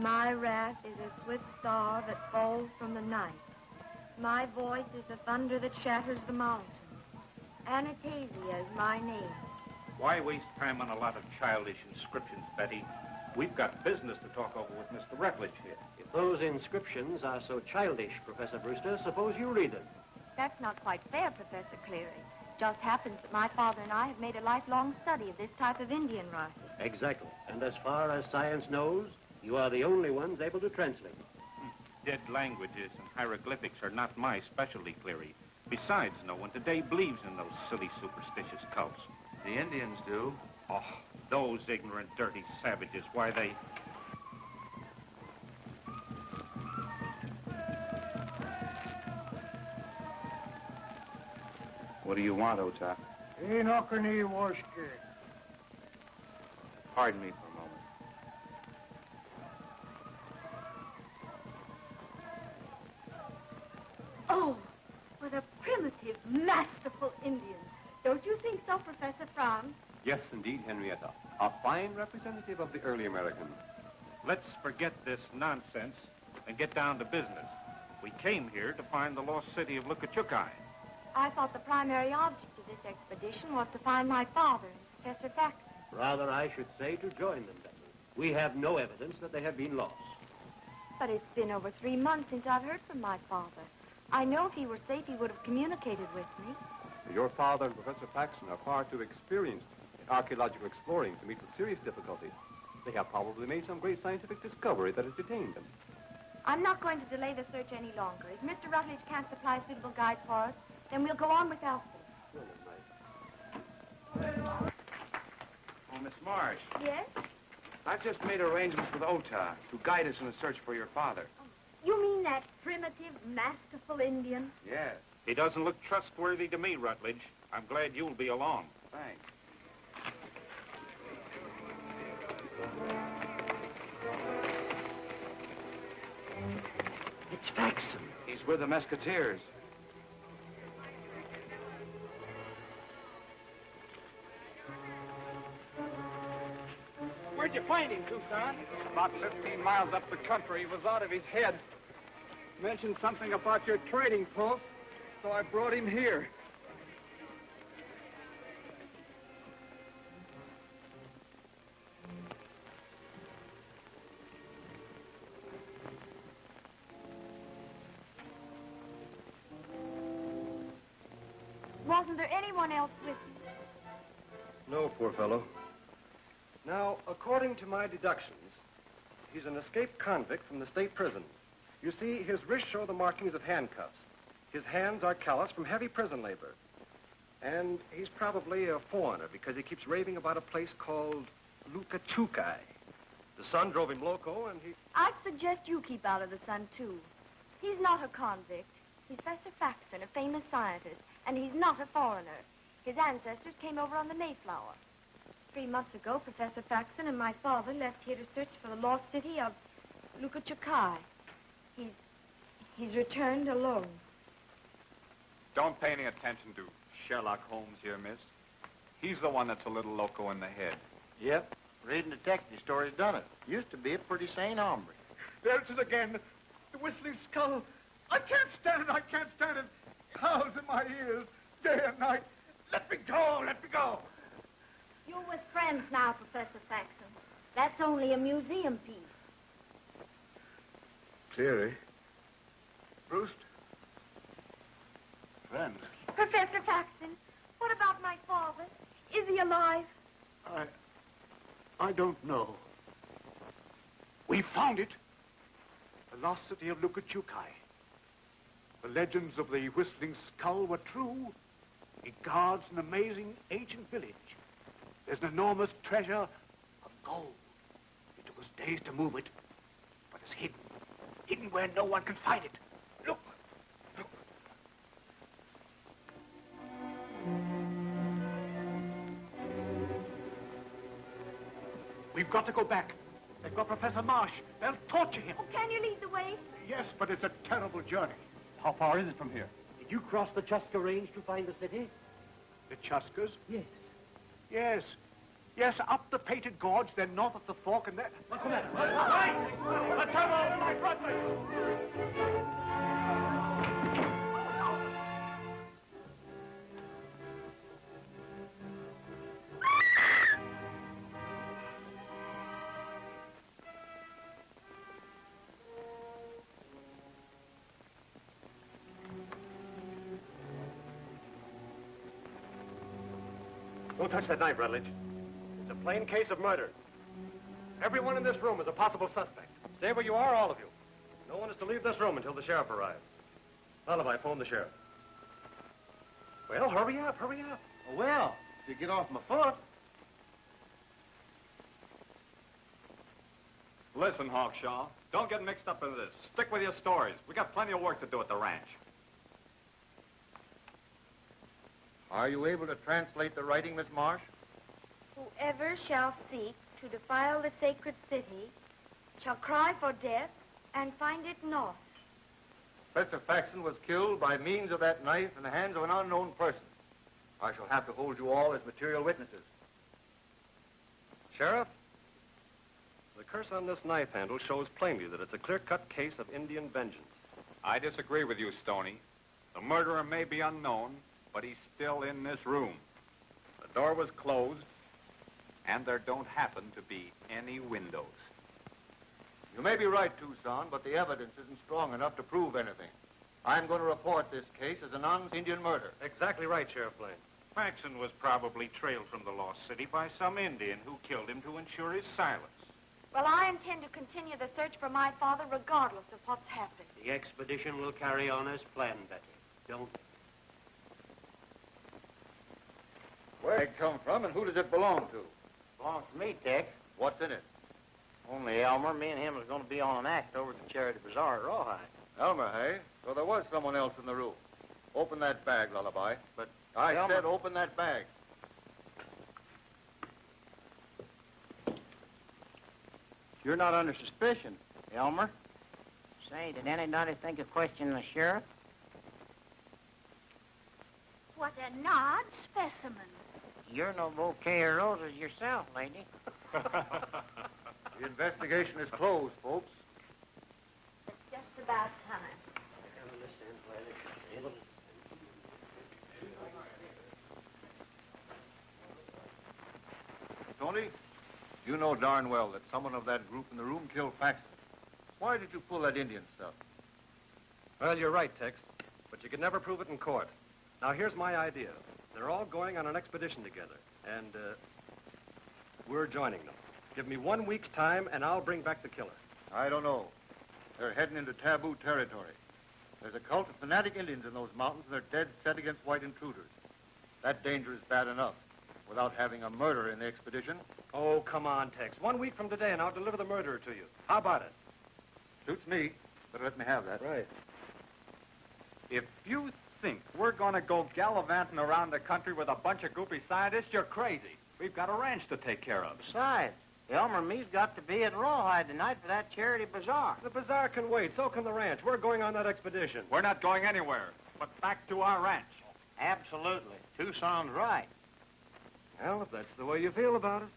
My wrath is a swift star that falls from the night. My voice is the thunder that shatters the mountains. Anastasia is my name. Why waste time on a lot of childish inscriptions, Betty? We've got business to talk over with Mr. Rutledge here. If those inscriptions are so childish, Professor Brewster, suppose you read them. That's not quite fair, Professor Cleary. Just happens that my father and I have made a lifelong study of this type of Indian writing. Exactly. And as far as science knows, you are the only ones able to translate it. Dead languages and hieroglyphics are not my specialty, Cleary. Besides, no one today believes in those silly superstitious cults. The Indians do. Oh, those ignorant, dirty savages. Why, they... What do you want, Ota? Pardon me for a moment. Oh, what a primitive, masterful Indian. Don't you think so, Professor Franz? Yes, indeed, Henrietta. A fine representative of the early Americans. Let's forget this nonsense and get down to business. We came here to find the lost city of Lukachuke. I thought the primary object of this expedition was to find my father and Professor Faxon. Rather, I should say to join them, Betty. We have no evidence that they have been lost. But it's been over 3 months since I've heard from my father. I know if he were safe, he would have communicated with me. Your father and Professor Faxon are far too experienced in archaeological exploring to meet with serious difficulties. They have probably made some great scientific discovery that has detained them. I'm not going to delay the search any longer. If Mr. Rutledge can't supply a suitable guide for us, then we'll go on without them. Oh, Miss Marsh. Yes? I've just made arrangements with Ota to guide us in the search for your father. You mean that primitive, masterful Indian? Yes. He doesn't look trustworthy to me, Rutledge. I'm glad you'll be along. Thanks. It's Faxon. He's with the Mesquiteers. Where'd you find him, Tucson? About 15 miles up the country. He was out of his head. Mentioned something about your trading post, so I brought him here. Wasn't there anyone else with you? No, poor fellow. Now, according to my deductions, he's an escaped convict from the state prison. You see, his wrists show the markings of handcuffs. His hands are calloused from heavy prison labor. And he's probably a foreigner because he keeps raving about a place called Lukachuke. The sun drove him loco and he... I'd suggest you keep out of the sun, too. He's not a convict. He's Professor Faxon, a famous scientist, and he's not a foreigner. His ancestors came over on the Mayflower. 3 months ago, Professor Faxon and my father left here to search for the lost city of Lukachuke. He's returned alone. Don't pay any attention to Sherlock Holmes here, miss. He's the one that's a little loco in the head. Yep. Reading detective stories done it. Used to be a pretty sane hombre. There it is again. The whistling skull. I can't stand it. I can't stand it. Howls in my ears, day and night. Let me go. Let me go. You're with friends now, Professor Faxon. That's only a museum piece. Cleary. Brewster. Friends. Professor Faxon, what about my father? Is he alive? I don't know. We found it. The lost city of Lukachuke. The legends of the Whistling Skull were true. It guards an amazing ancient village. There's an enormous treasure of gold. It took us days to move it, but it's hidden. Hidden where no one can find it. Look. Look. We've got to go back. They've got Professor Marsh. They'll torture him. Oh, can you lead the way? Yes, but it's a terrible journey. How far is it from here? Did you cross the Chuska Range to find the city? The Chuskas? Yes. Yes. Yes, up the Painted Gorge, then north of the Fork, and then... What's the matter? Let's have all my front. Don't touch that knife, Rutledge. It's a plain case of murder. Everyone in this room is a possible suspect. Stay where you are, all of you. No one is to leave this room until the sheriff arrives. Alibi, phone the sheriff. Well, hurry up, hurry up. Well, if you get off my foot. Listen, Hawkshaw, don't get mixed up in this. Stick with your stories. We got plenty of work to do at the ranch. Are you able to translate the writing, Miss Marsh? Whoever shall seek to defile the sacred city shall cry for death and find it not. Professor Faxon was killed by means of that knife in the hands of an unknown person. I shall have to hold you all as material witnesses. Sheriff, the curse on this knife handle shows plainly that it's a clear-cut case of Indian vengeance. I disagree with you, Stoney. The murderer may be unknown, but he's still in this room. The door was closed, and there don't happen to be any windows. You may be right, Tucson, but the evidence isn't strong enough to prove anything. I'm going to report this case as a non-Indian murder. Exactly right, Sheriff Blaine. Faxon was probably trailed from the lost city by some Indian who killed him to ensure his silence. Well, I intend to continue the search for my father regardless of what's happened. The expedition will carry on as planned, Betty. Don't they? Where'd it come from, and who does it belong to? Belongs to me, Tex. What's in it? Only Elmer. Me and him was going to be on an act over at the Charity Bazaar at Rawhide. Elmer, hey? So there was someone else in the room. Open that bag, Lullaby. But I Elmer... said open that bag. You're not under suspicion, Elmer. Say, did anybody think of questioning the sheriff? What an odd specimen. You're no bouquet of roses yourself, lady. The investigation is closed, folks. It's just about time. Tony, you know darn well that someone of that group in the room killed Faxon. Why did you pull that Indian stuff? Well, you're right, Tex, but you could never prove it in court. Now, here's my idea. They're all going on an expedition together, and we're joining them. Give me 1 week's time, and I'll bring back the killer. I don't know. They're heading into taboo territory. There's a cult of fanatic Indians in those mountains, and they're dead set against white intruders. That danger is bad enough, without having a murderer in the expedition. Oh, come on, Tex. 1 week from today, and I'll deliver the murderer to you. How about it? Suits me. Better let me have that. Right. If you think we're going to go gallivanting around the country with a bunch of goopy scientists, you're crazy. We've got a ranch to take care of. Besides, Elmer and me's got to be at Rawhide tonight for that Charity Bazaar. The bazaar can wait. So can the ranch. We're going on that expedition. We're not going anywhere, but back to our ranch. Absolutely. Tucson's right. Well, if that's the way you feel about it.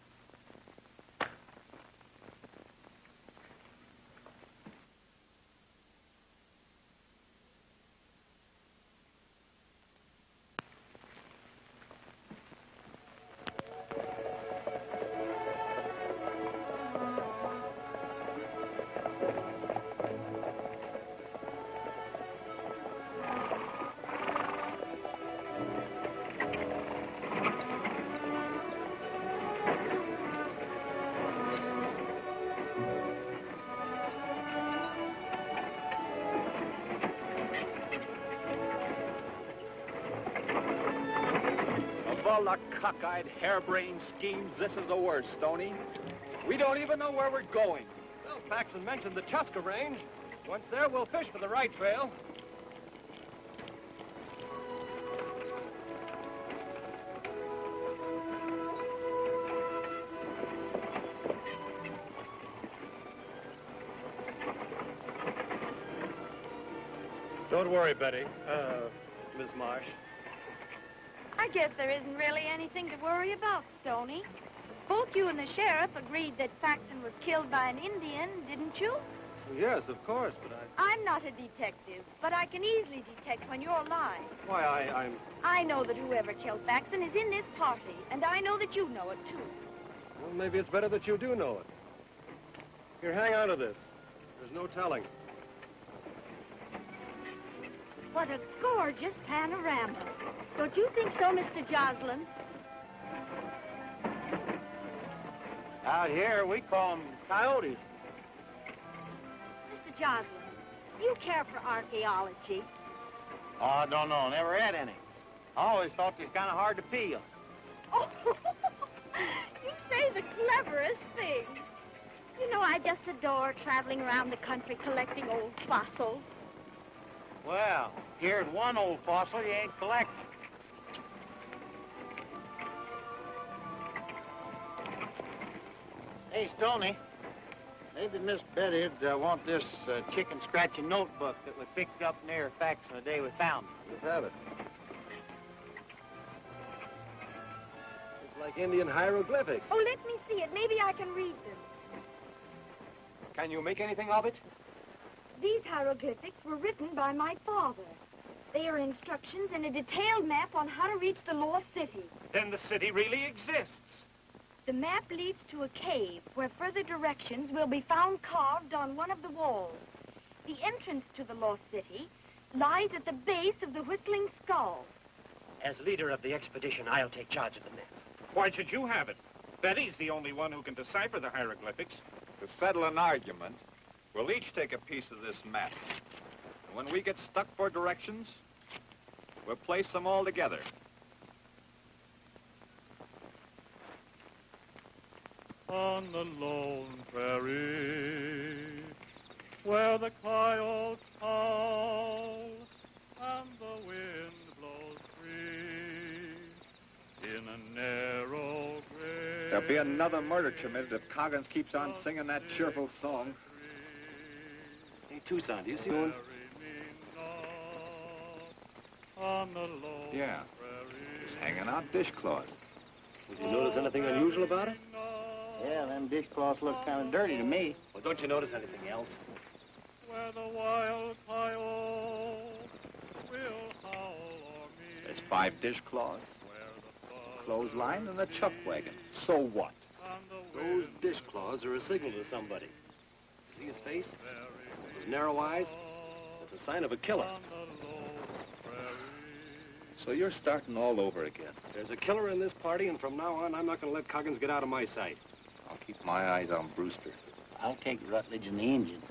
All the cockeyed, harebrained schemes, this is the worst, Stoney. We don't even know where we're going. Well, Faxon mentioned the Chuska Range. Once there, we'll fish for the right trail. Don't worry, Betty. Miss Marsh. I guess there isn't really anything to worry about, Stoney. Both you and the sheriff agreed that Faxon was killed by an Indian, didn't you? Yes, of course, but I'm not a detective, but I can easily detect when you're lying. Why, I'm... I know that whoever killed Faxon is in this party, and I know that you know it, too. Well, maybe it's better that you do know it. Here, hang on to this. There's no telling. What a gorgeous panorama. Don't you think so, Mr. Joslin? Out here, we call them coyotes. Mr. Joslin, you care for archaeology? Oh, I don't know. Never had any. I always thought they was kind of hard to peel. Oh, you say the cleverest thing. You know, I just adore traveling around the country collecting old fossils. Well, here's one old fossil you ain't collecting. Hey, Stoney, maybe Miss Betty'd want this chicken scratching notebook that we picked up near Faxon the day we found it. Let's have it. It's like Indian hieroglyphics. Oh, let me see it. Maybe I can read them. Can you make anything of it? These hieroglyphics were written by my father. They are instructions and a detailed map on how to reach the lost city. Then the city really exists. The map leads to a cave where further directions will be found carved on one of the walls. The entrance to the lost city lies at the base of the Whistling Skull. As leader of the expedition, I'll take charge of the map. Why should you have it? Betty's the only one who can decipher the hieroglyphics. To settle an argument, we'll each take a piece of this map. And when we get stuck for directions, we'll place them all together. On the lone prairie, where the coyotes howl and the wind blows free, in a narrow grave. There'll be another murder committed if Coggins keeps on singing that cheerful song. Hey, Tucson, do you see one? Yeah. He's hanging out dishcloths. Did you notice anything unusual about it? Yeah, them dishcloths look kind of dirty to me. Well, don't you notice anything else? Where the wild coyote will howl o'er me. There's 5 dishcloths, clothesline, and a chuck wagon. So what? Those dishcloths are a signal to somebody. See his face? Those narrow eyes? That's a sign of a killer. So you're starting all over again. There's a killer in this party, and from now on, I'm not going to let Coggins get out of my sight. I'll keep my eyes on Brewster. I'll take Rutledge and the engine.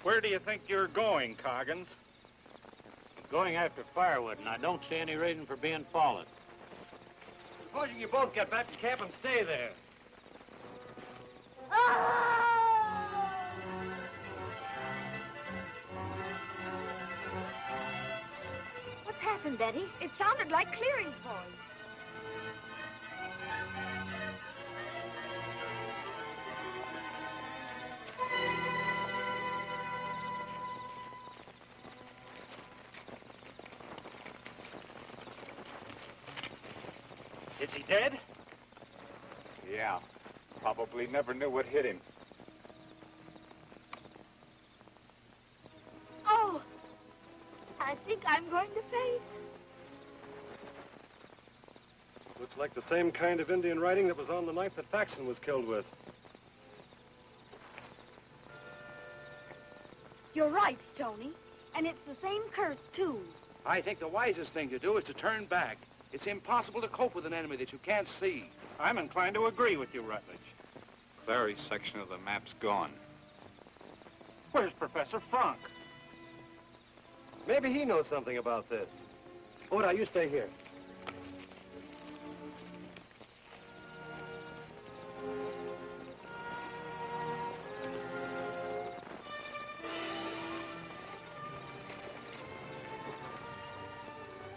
Where do you think you're going, Coggins? Going after firewood, and I don't see any reason for being followed. Supposing you both get back to camp and stay there. What's happened? Listen, Betty. It sounded like Cleary's voice. Is he dead? Yeah. Probably never knew what hit him. Oh, I think I'm going to faint. Looks like the same kind of Indian writing that was on the knife that Faxon was killed with. You're right, Tony. And it's the same curse, too. I think the wisest thing to do is to turn back. It's impossible to cope with an enemy that you can't see. I'm inclined to agree with you, Rutledge. Clary's section of the map's gone. Where's Professor Frank? Maybe he knows something about this. Oda, you stay here.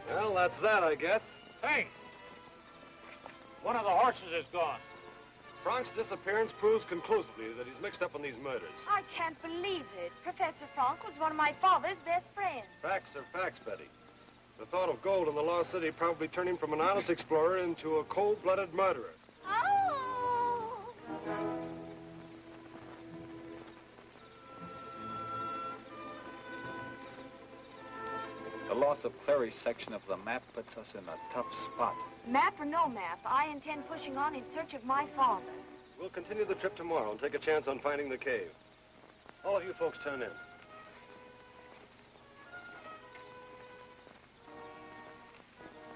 Well, that's that, I guess. Hey! One of the horses is gone. Frank's disappearance proves conclusively that he's mixed up in these murders. I can't believe it. Professor Frank was one of my father's best friends. Facts are facts, Betty. The thought of gold in the lost city probably turned him from an honest explorer into a cold-blooded murderer. Oh! The loss of Clary's section of the map puts us in a tough spot. Map or no map, I intend pushing on in search of my father. We'll continue the trip tomorrow and take a chance on finding the cave. All of you folks turn in.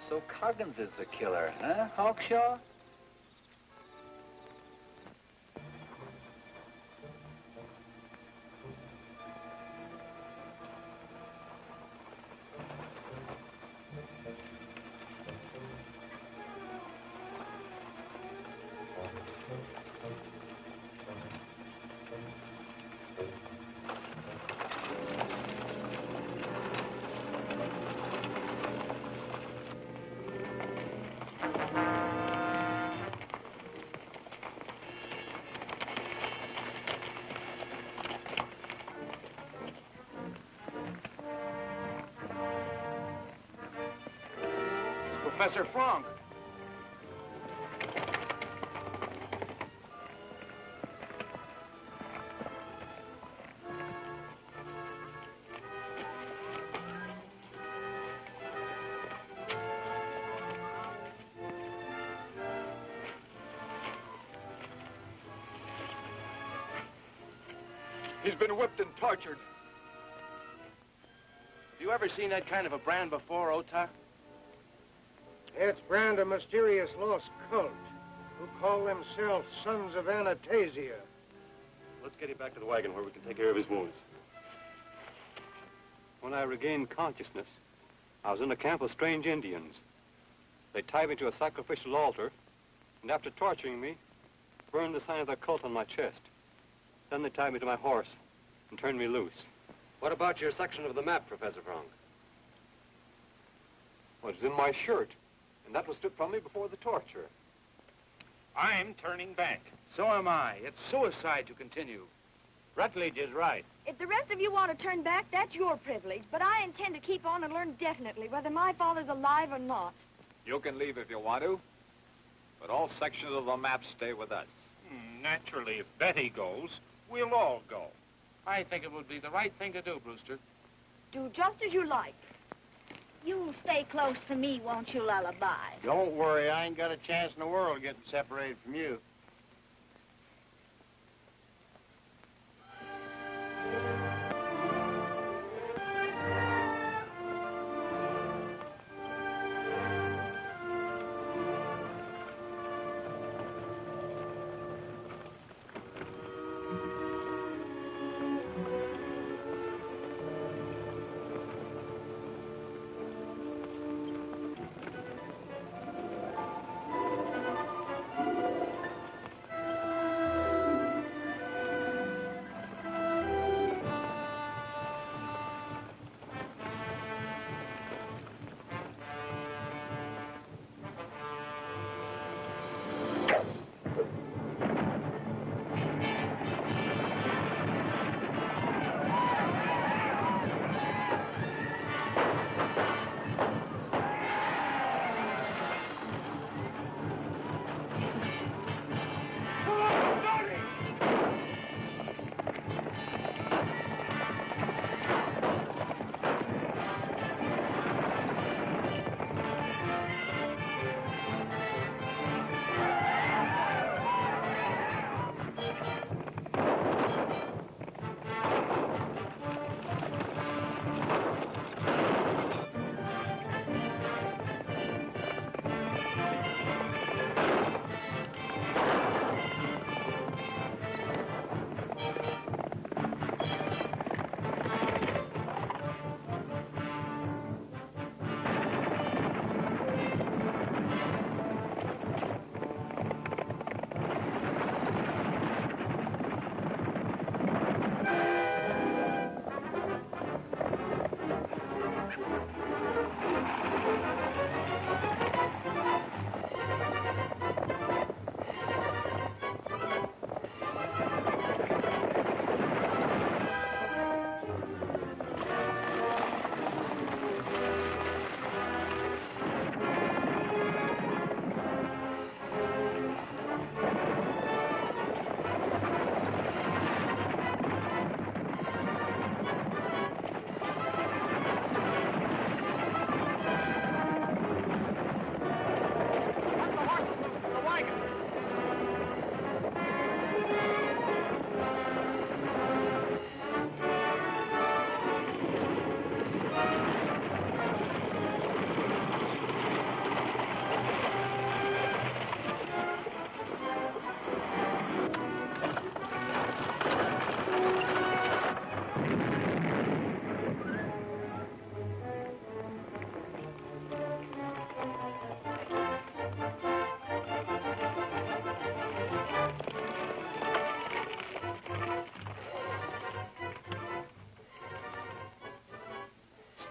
So Coggins is the killer, huh, Hawkshaw? Professor Frank. He's been whipped and tortured. Have you ever seen that kind of a brand before, Ota? It's brand a mysterious lost cult who call themselves Sons of Anastasia. Let's get him back to the wagon where we can take care of his wounds. When I regained consciousness, I was in a camp of strange Indians. They tied me to a sacrificial altar, and after torturing me, burned the sign of their cult on my chest. Then they tied me to my horse and turned me loose. What about your section of the map, Professor Frank? Well, it's in my shirt, and that was stripped from me before the torture. I'm turning back. So am I. It's suicide to continue. Rutledge is right. If the rest of you want to turn back, that's your privilege. But I intend to keep on and learn definitely whether my father's alive or not. You can leave if you want to, but all sections of the map stay with us. Naturally, if Betty goes, we'll all go. I think it would be the right thing to do, Brewster. Do just as you like. You stay close to me, won't you, Lullaby? Don't worry, I ain't got a chance in the world getting separated from you.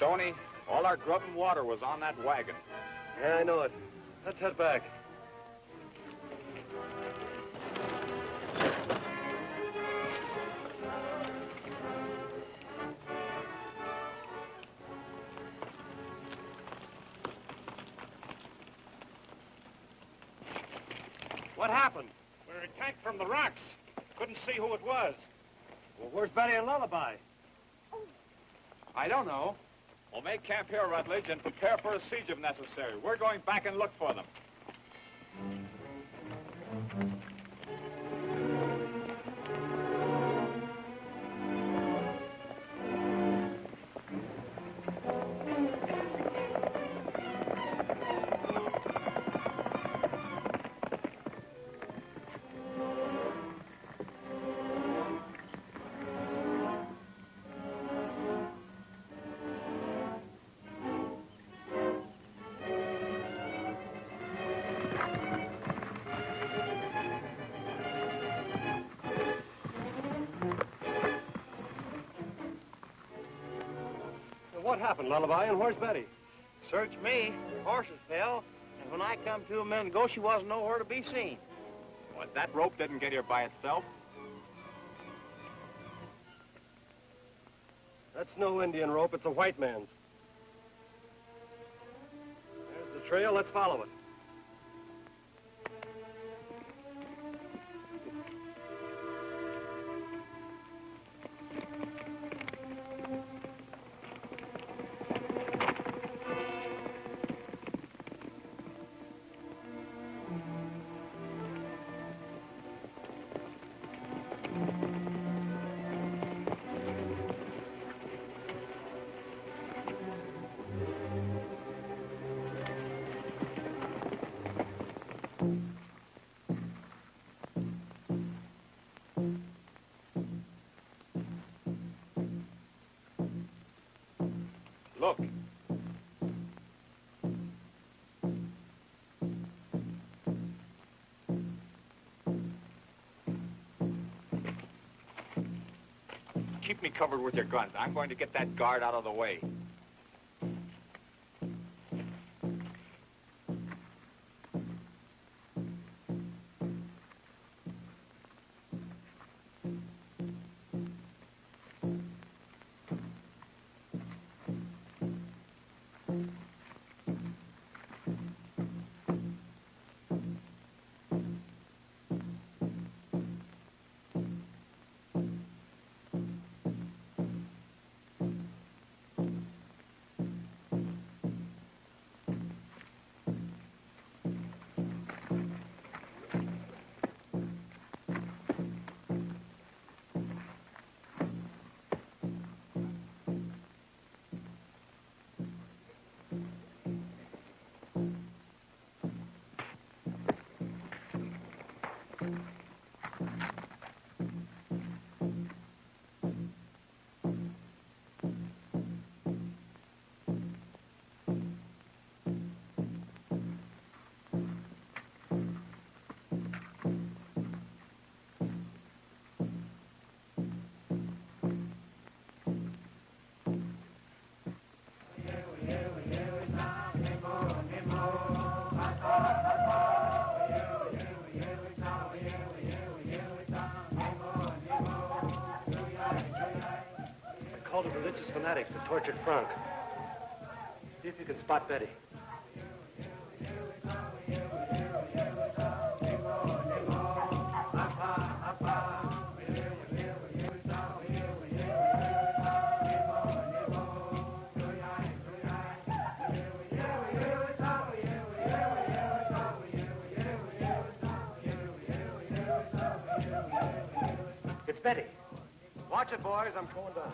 Stoney, all our grub and water was on that wagon. Yeah, I know it. Let's head back. What happened? We were attacked from the rocks. Couldn't see who it was. Well, where's Betty and Lullaby? I don't know. We'll make camp here, Rutledge, and prepare for a siege if necessary. We're going back and look for them. What happened, Lullaby, and where's Betty? Search me. Her horses fell, and when I come to a minute ago, she wasn't nowhere to be seen. What, that rope didn't get here by itself? That's no Indian rope, it's a white man's. There's the trail, let's follow it. Look. Keep me covered with your guns. I'm going to get that guard out of the way. Call the religious fanatics that tortured Frank. See if you can spot Betty. It's Betty. Watch it, boys. I'm going down.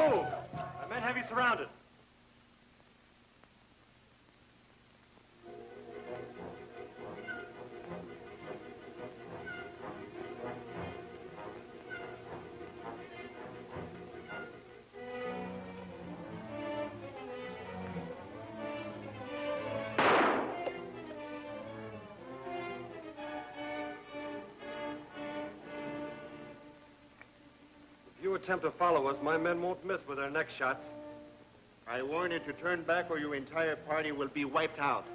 move. The men have you surrounded. If you attempt to follow us, my men won't miss with their next shots. I warn you to turn back or your entire party will be wiped out.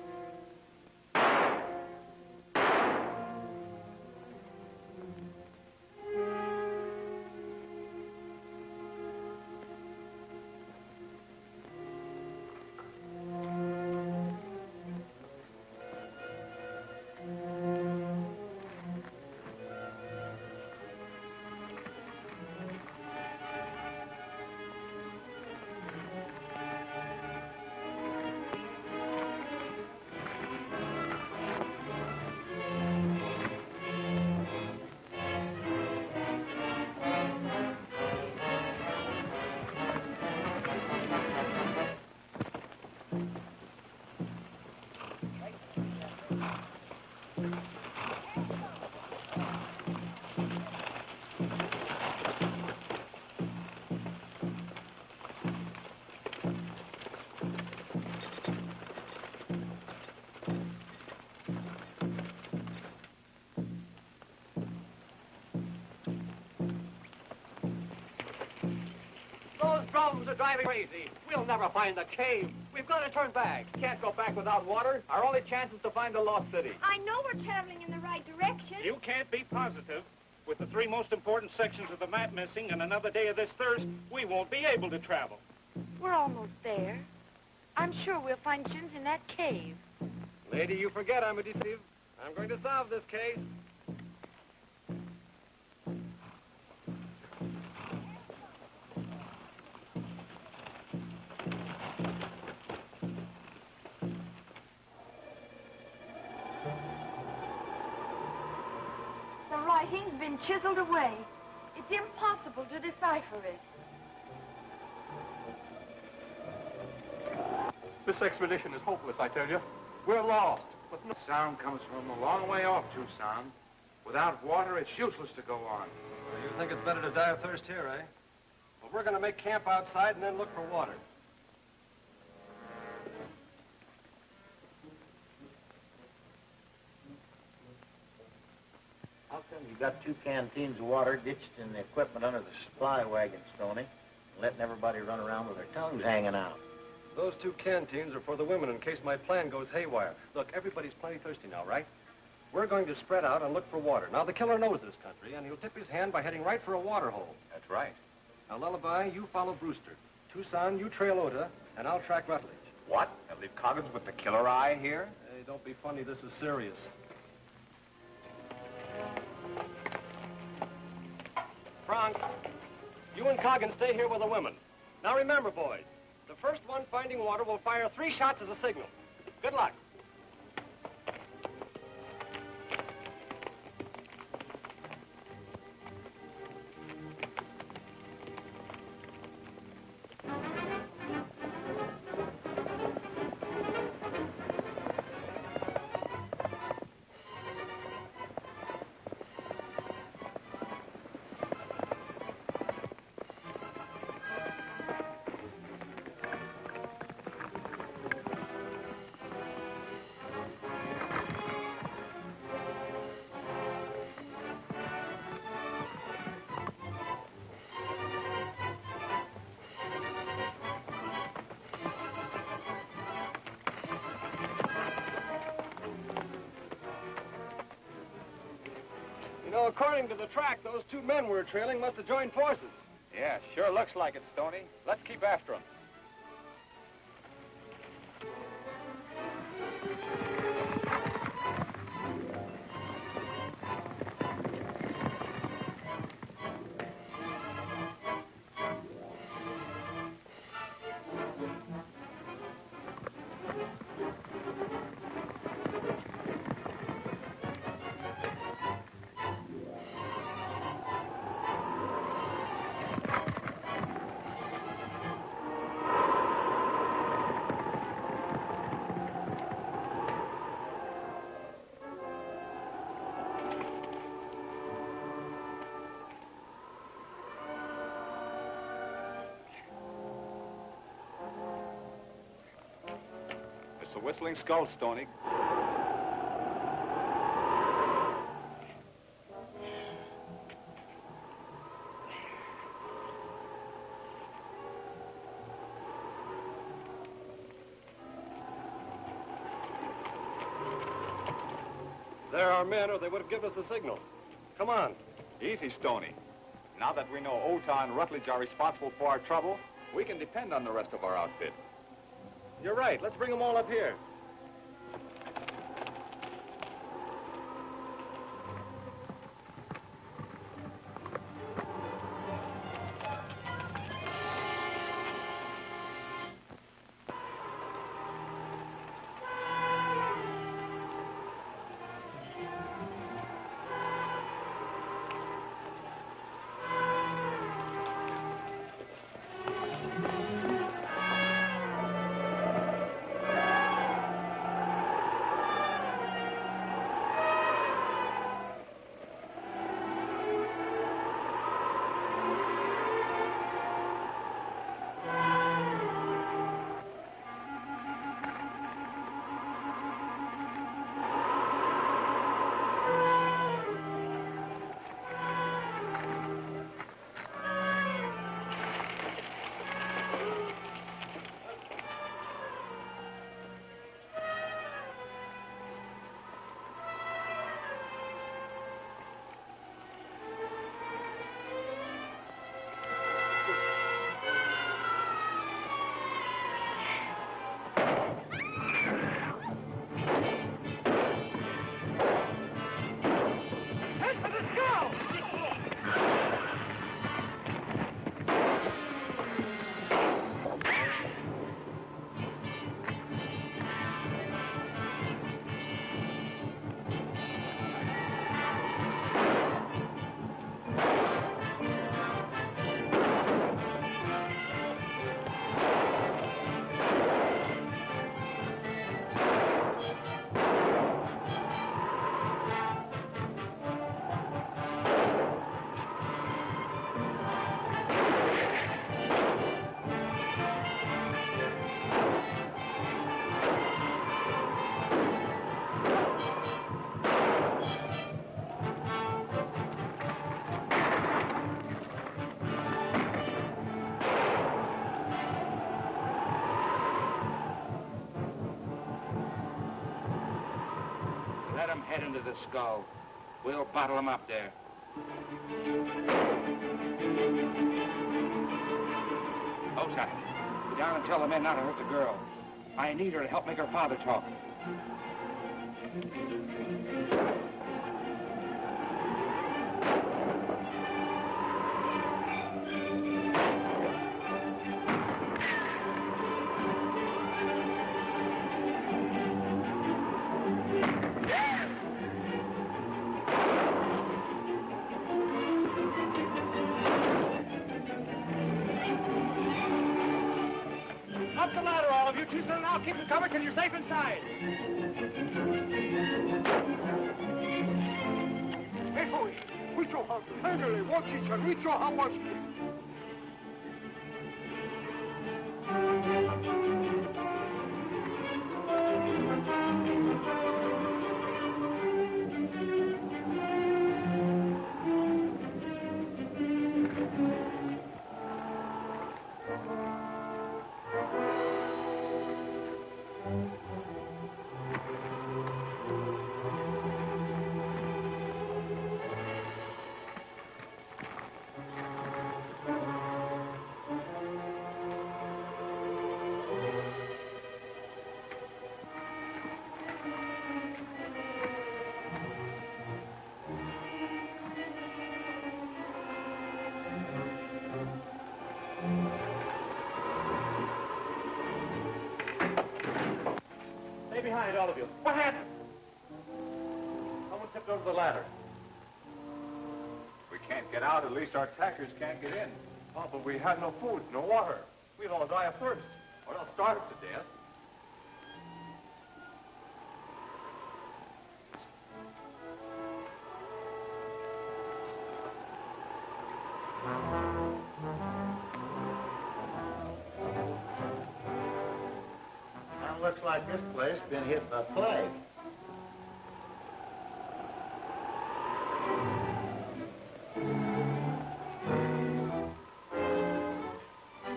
Those drums are driving crazy. We'll never find the cave. We've got to turn back. Can't go back without water. Our only chance is to find the lost city. I know we're traveling in the right direction. You can't be positive. With the three most important sections of the map missing and another day of this thirst, we won't be able to travel. We're almost there. I'm sure we'll find Jim's in that cave. Lady, you forget I'm a detective. I'm going to solve this case. The writing's been chiseled away. It's impossible to decipher it. This expedition is hopeless, I tell you. We're lost. But no sound comes from a long way off, Tucson. Without water, it's useless to go on. Well, you think it's better to die of thirst here, eh? Well, we're going to make camp outside and then look for water. How come you got 2 canteens of water ditched in the equipment under the supply wagon, Stoney, and letting everybody run around with their tongues hanging out? Those 2 canteens are for the women in case my plan goes haywire. Look, everybody's plenty thirsty now, right? We're going to spread out and look for water. Now, the killer knows this country, and he'll tip his hand by heading right for a water hole. That's right. Now, Lullaby, you follow Brewster. Tucson, you trail Ota, and I'll track Rutledge. What? They'll leave Coggins with the killer eye here? Hey, don't be funny. This is serious. Frank, you and Coggins stay here with the women. Now, remember, boys, the first one finding water will fire 3 shots as a signal. Good luck. According to the track, those 2 men we're trailing must have joined forces. Yeah, sure looks like it, Stoney. Let's keep after them. Whistling Skull, Stony. They're our men, or they would have given us a signal. Come on. Easy, Stony. Now that we know Ota and Rutledge are responsible for our trouble, we can depend on the rest of our outfit. You're right. Let's bring them all up here. Let them head into the skull. We'll bottle them up there. Ota, go down and tell the men not to hurt the girl. I need her to help make her father talk. Up the ladder, all of you. Two, and I'll keep you covered till you're safe inside. Hey, boy, we show how tenderly watch each other. We show how much. Stay behind, all of you. What happened? Someone tipped over the ladder. We can't get out, at least our attackers can't get in. Oh, but we have no food, no water. We'll all die of thirst, or they'll starve us to death. Now, let's looks like this place been hit by plague.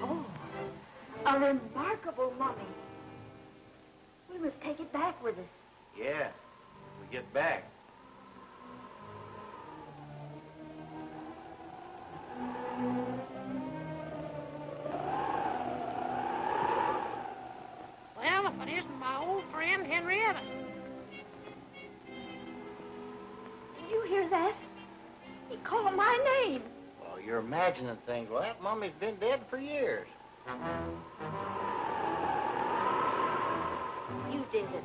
Oh, a remarkable mummy. We must take it back with us. Yeah, we get back. Well, if it isn't my old friend Henrietta. Did you hear that? He called my name. Well, you're imagining things. Well, that mummy's been dead for years. You did it.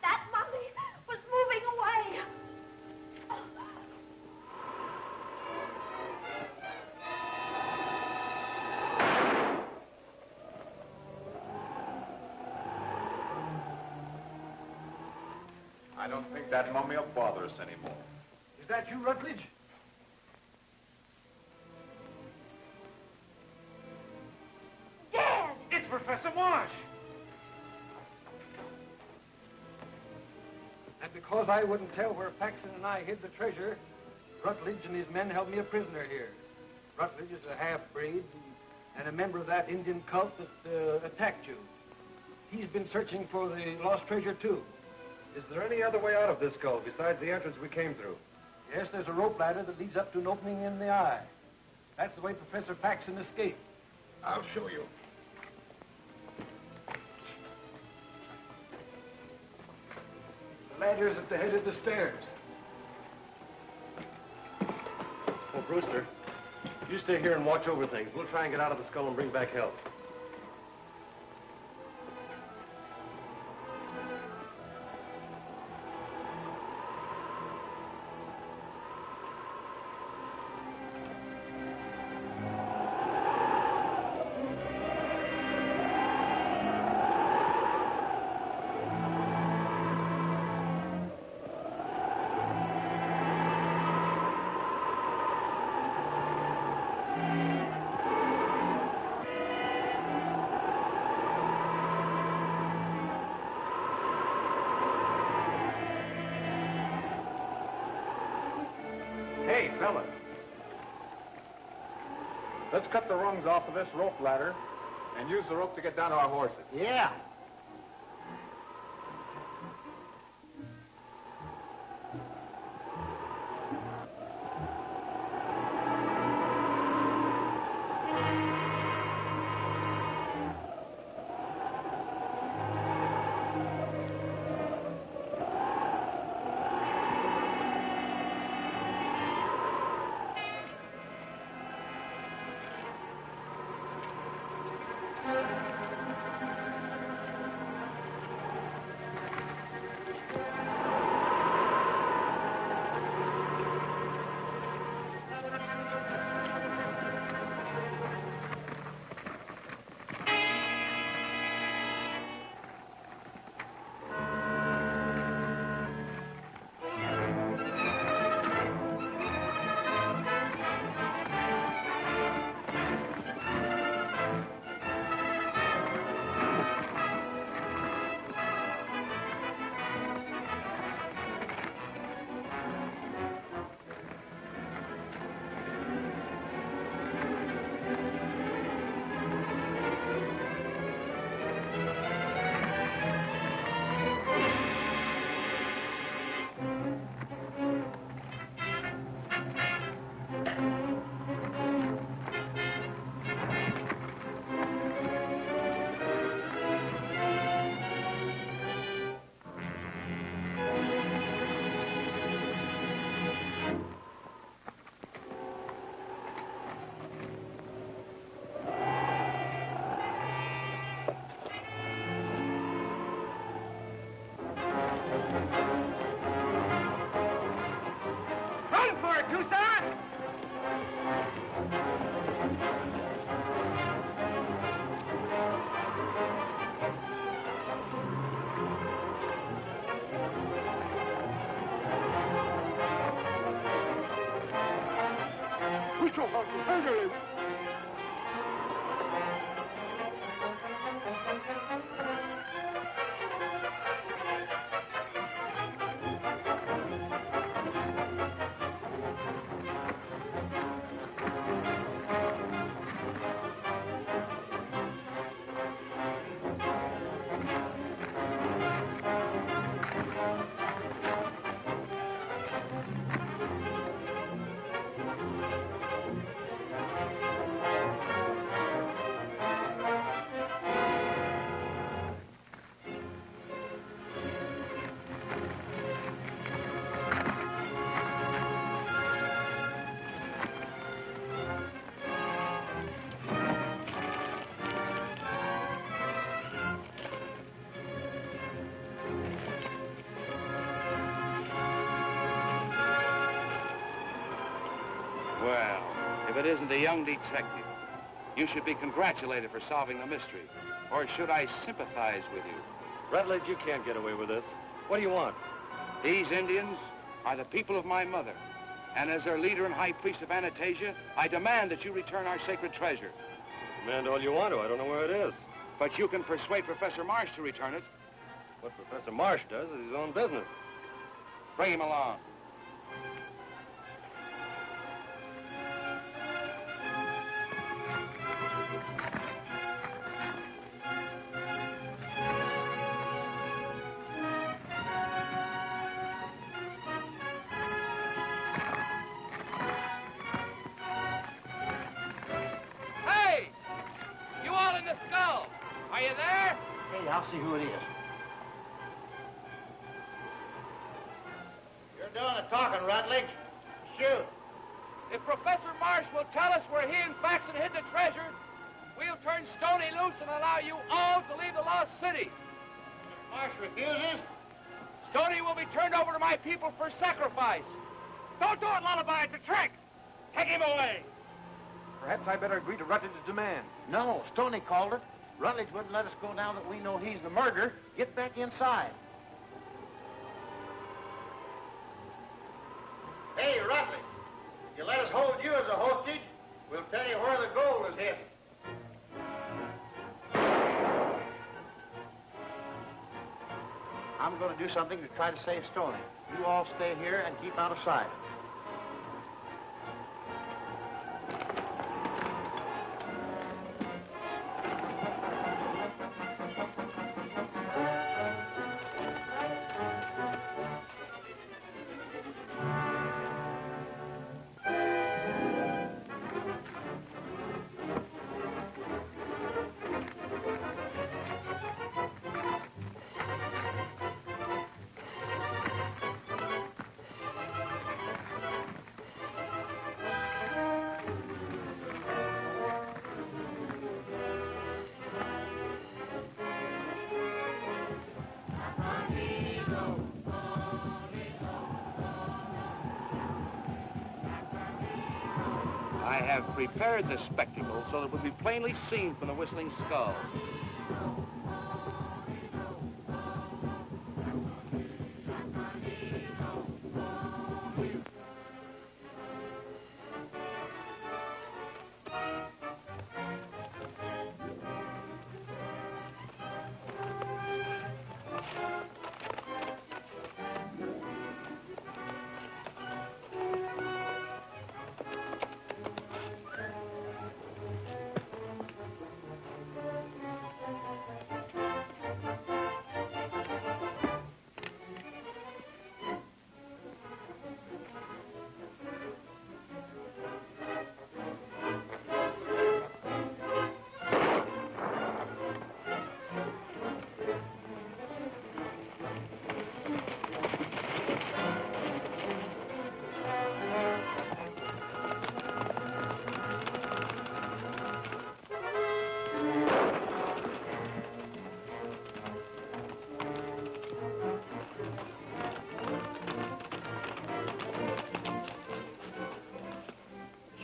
That mummy was moving away. I don't think that mummy will bother us anymore. Is that you, Rutledge? Dead! It's Professor Marsh! And because I wouldn't tell where Paxton and I hid the treasure, Rutledge and his men held me a prisoner here. Rutledge is a half-breed and a member of that Indian cult that attacked you. He's been searching for the lost treasure, too. Is there any other way out of this cove besides the entrance we came through? Yes, there's a rope ladder that leads up to an opening in the eye. That's the way Professor Paxton escaped. I'll show you. The ladder's at the head of the stairs. Oh, Brewster, you stay here and watch over things. We'll try and get out of the skull and bring back help. Hey, fella. Let's cut the rungs off of this rope ladder and use the rope to get down to our horses. Yeah. show how to handle him. Well, if it isn't the young detective, you should be congratulated for solving the mystery. Or should I sympathize with you? Rutledge, you can't get away with this. What do you want? These Indians are the people of my mother. And as their leader and high priest of Anastasia, I demand that you return our sacred treasure. Demand all you want to. I don't know where it is. But you can persuade Professor Marsh to return it. What Professor Marsh does is his own business. Bring him along. Hey! You all in the skull. Are you there? Hey, I'll see who it is. You're doing the talking, Rutledge. Shoot. If Professor Marsh will tell us where he and Faxon hid the treasure, we'll turn Stoney loose and allow you all to leave the lost city. If Marsh refuses, Stoney will be turned over to my people for sacrifice. Don't do it, Lullaby. It's a trick. Take him away. Perhaps I better agree to Rutledge's demand. no, Stoney called it. Rutledge wouldn't let us go now that we know he's the murderer. Get back inside. Hey, Rutledge, if you let us hold you as a hostage, we'll tell you where the gold is hidden. I'm going to do something to try to save Stoney. You all stay here and keep out of sight. I have prepared the spectacle so that it will be plainly seen from the Whistling Skull.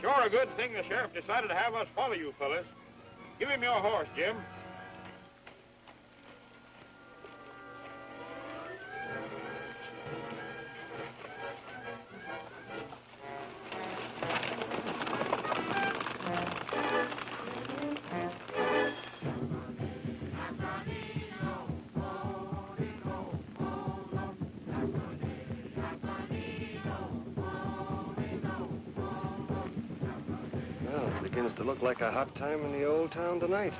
Sure a good thing the sheriff decided to have us follow you fellas. Give him your horse, Jim. begins to look like a hot time in the old town tonight.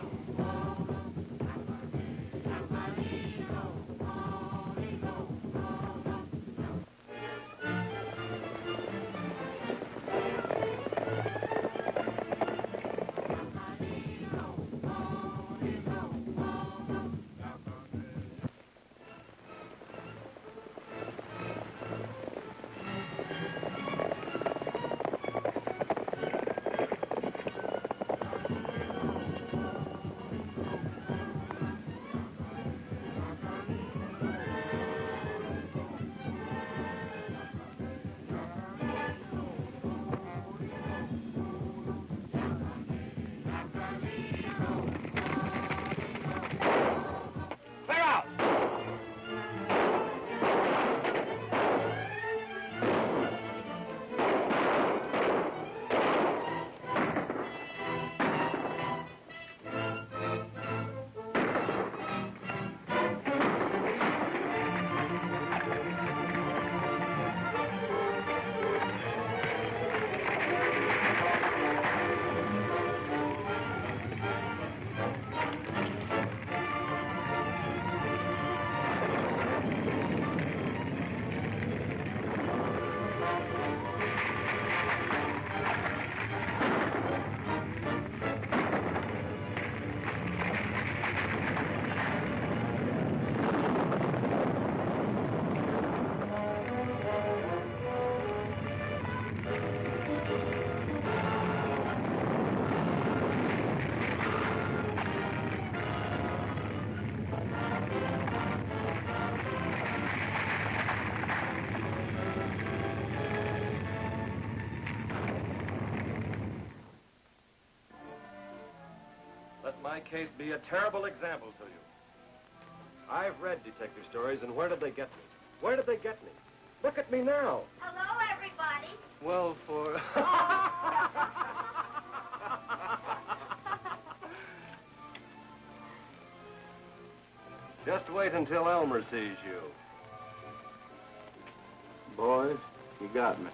Let my case be a terrible example to you. I've read detective stories, and where did they get me? Where did they get me? Look at me now. Hello, everybody. Well, for... Just wait until Elmer sees you. Boys, you got me.